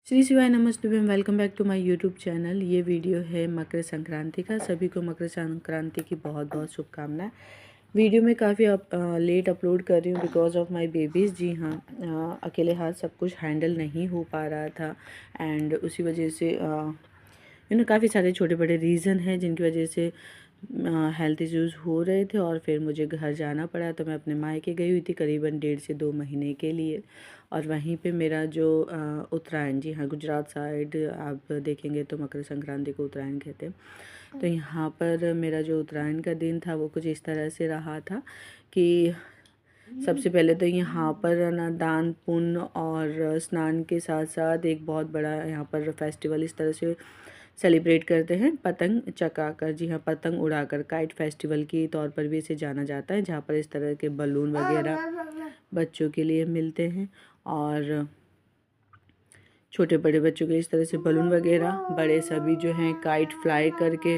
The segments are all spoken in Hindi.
श्री शिवाय नमस्ते welcome back to my YouTube channel. ये वीडियो है मकर संक्रांति का। सभी को मकर संक्रांति की बहुत बहुत शुभकामनाएं। वीडियो में काफ़ी लेट अपलोड कर रही हूँ बिकॉज ऑफ माय बेबीज़। जी हाँ, अकेले हाथ सब कुछ हैंडल नहीं हो पा रहा था एंड उसी वजह से काफ़ी सारे छोटे बड़े रीज़न हैं जिनकी वजह से हेल्थ इश्यूज़ हो रहे थे और फिर मुझे घर जाना पड़ा। तो मैं अपने मायके गई हुई थी करीबन 1.5 से 2 महीने के लिए। और वहीं पे मेरा जो उत्तरायण, जी हाँ, गुजरात साइड आप देखेंगे तो मकर संक्रांति को उत्तरायण कहते हैं। तो यहाँ पर मेरा जो उत्तरायण का दिन था वो कुछ इस तरह से रहा था कि सबसे पहले तो यहाँ पर ना दान पुण्य और स्नान के साथ साथ एक बहुत बड़ा यहाँ पर फेस्टिवल इस तरह से सेलिब्रेट करते हैं, पतंग चकाकर। जी हाँ, पतंग उड़ाकर, काइट फेस्टिवल के तौर पर भी इसे जाना जाता है, जहाँ पर इस तरह के बलून वगैरह बच्चों के लिए मिलते हैं और छोटे बड़े बच्चों के इस तरह से बलून वगैरह, बड़े सभी जो हैं काइट फ्लाई करके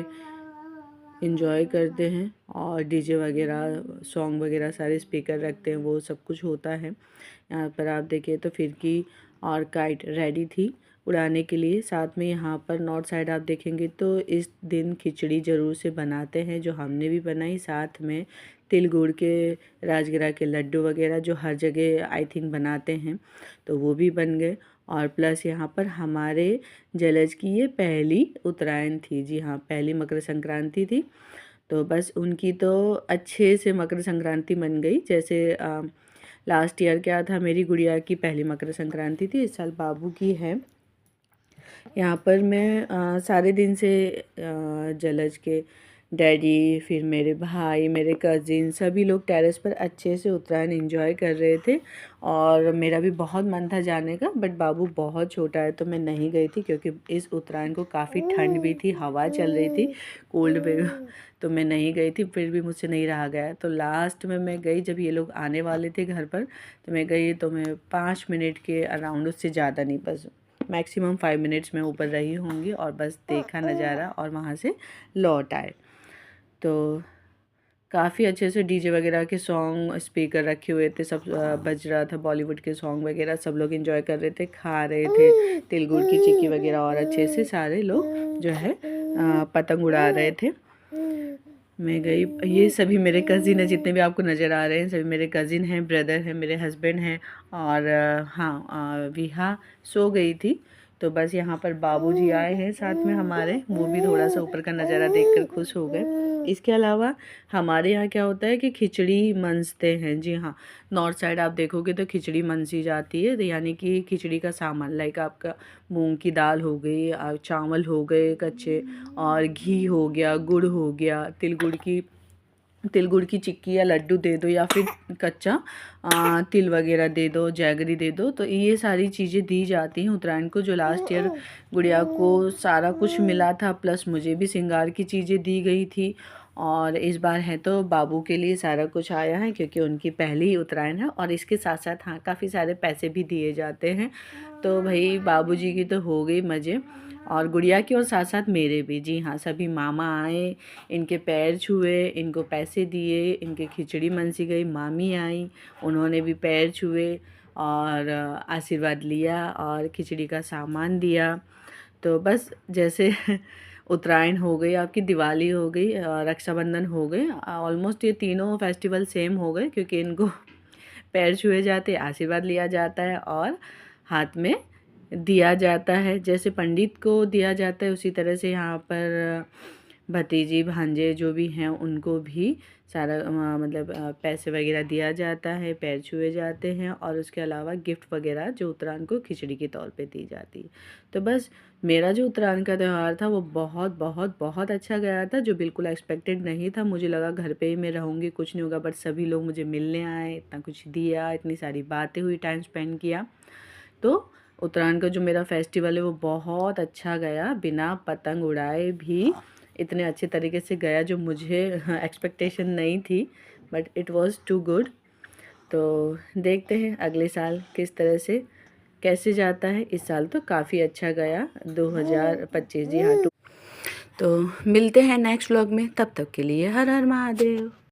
इंजॉय करते हैं और डीजे वगैरह, सॉन्ग वगैरह सारे स्पीकर रखते हैं, वो सब कुछ होता है। यहाँ पर आप देखिए तो फिरकी और काइट रेडी थी उड़ाने के लिए। साथ में यहाँ पर नॉर्थ साइड आप देखेंगे तो इस दिन खिचड़ी ज़रूर से बनाते हैं, जो हमने भी बनाई। साथ में तिल गुड़ के राजगिरा के लड्डू वगैरह जो हर जगह आई थिंक बनाते हैं, तो वो भी बन गए। और प्लस यहाँ पर हमारे जलज की ये पहली उत्तरायण थी। जी हाँ, पहली मकर संक्रांति थी। तो बस उनकी तो अच्छे से मकर संक्रांति बन गई। जैसे लास्ट ईयर क्या था, मेरी गुड़िया की पहली मकर संक्रांति थी, इस साल बाबू की है। यहाँ पर मैं सारे दिन से जलज के डैडी, फिर मेरे भाई, मेरे कज़िन, सभी लोग टेरेस पर अच्छे से उत्तरायण एंजॉय कर रहे थे और मेरा भी बहुत मन था जाने का, बट बाबू बहुत छोटा है तो मैं नहीं गई थी क्योंकि इस उत्तरायण को काफ़ी ठंड भी थी, हवा चल रही थी, कोल्ड वेव, तो मैं नहीं गई थी। फिर भी मुझसे नहीं रहा गया तो लास्ट में मैं गई। जब ये लोग आने वाले थे घर पर तो मैं गई, तो मैं 5 मिनट के अराउंड, उससे ज़्यादा नहीं, बस मैक्सिमम 5 मिनट्स में ऊपर रही होंगी और बस देखा नज़ारा और वहाँ से लौट आए। तो काफ़ी अच्छे से डीजे वगैरह के सॉन्ग स्पीकर रखे हुए थे, सब बज रहा था, बॉलीवुड के सॉन्ग वगैरह, सब लोग एंजॉय कर रहे थे, खा रहे थे तिल गुड़ की चिक्की वगैरह और अच्छे से सारे लोग जो है पतंग उड़ा रहे थे। मैं गई, ये सभी मेरे कज़िन हैं, जितने भी आपको नज़र आ रहे हैं सभी मेरे कज़िन हैं, ब्रदर हैं, मेरे हस्बैंड हैं। और हाँ, विहा सो गई थी। तो बस यहाँ पर बाबूजी आए हैं साथ में हमारे, वो भी थोड़ा सा ऊपर का नज़ारा देखकर खुश हो गए। इसके अलावा हमारे यहाँ क्या होता है कि खिचड़ी मनसते हैं। जी हाँ, नॉर्थ साइड आप देखोगे तो खिचड़ी मनसी जाती है, तो यानी कि खिचड़ी का सामान लाइक आपका मूंग की दाल हो गई, चावल हो गए कच्चे, और घी हो गया, गुड़ हो गया, तिल गुड़ की चिक्की या लड्डू दे दो, या फिर कच्चा तिल वगैरह दे दो, जैगरी दे दो। तो ये सारी चीज़ें दी जाती हैं उत्तरायण को। जो लास्ट ईयर गुड़िया को सारा कुछ मिला था, प्लस मुझे भी श्रृंगार की चीज़ें दी गई थी, और इस बार है तो बाबू के लिए सारा कुछ आया है क्योंकि उनकी पहली उत्तरायण है। और इसके साथ साथ हाँ, काफ़ी सारे पैसे भी दिए जाते हैं। तो भाई बाबूजी की तो हो गई मज़े, और गुड़िया की और साथ साथ मेरे भी। जी हाँ, सभी मामा आए, इनके पैर छुए, इनको पैसे दिए, इनके खिचड़ी मनसी गई, मामी आई, उन्होंने भी पैर छुए और आशीर्वाद लिया और खिचड़ी का सामान दिया। तो बस जैसे उत्तरायण हो गई, आपकी दिवाली हो गई, रक्षाबंधन हो गए, ऑलमोस्ट ये तीनों फेस्टिवल सेम हो गए क्योंकि इनको पैर छुए जाते, आशीर्वाद लिया जाता है और हाथ में दिया जाता है। जैसे पंडित को दिया जाता है उसी तरह से यहाँ पर भतीजी भांजे जो भी हैं उनको भी सारा मतलब पैसे वगैरह दिया जाता है, पैर छुए जाते हैं, और उसके अलावा गिफ्ट वगैरह जो उत्तरायण को खिचड़ी के तौर पे दी जाती है। तो बस मेरा जो उत्तरायण का त्यौहार था वो बहुत बहुत बहुत अच्छा गया था, जो बिल्कुल एक्सपेक्टेड नहीं था। मुझे लगा घर पे ही मैं रहूँगी, कुछ नहीं होगा, बट सभी लोग मुझे मिलने आए, इतना कुछ दिया, इतनी सारी बातें हुई, टाइम स्पेंड किया। तो उत्तरायण का जो मेरा फेस्टिवल है वो बहुत अच्छा गया, बिना पतंग उड़ाए भी इतने अच्छे तरीके से गया जो मुझे एक्सपेक्टेशन नहीं थी, but it was too good. तो देखते हैं अगले साल किस तरह से कैसे जाता है। इस साल तो काफ़ी अच्छा गया 2025। जी हाँ, तो मिलते हैं नेक्स्ट व्लॉग में, तब तक के लिए हर हर महादेव।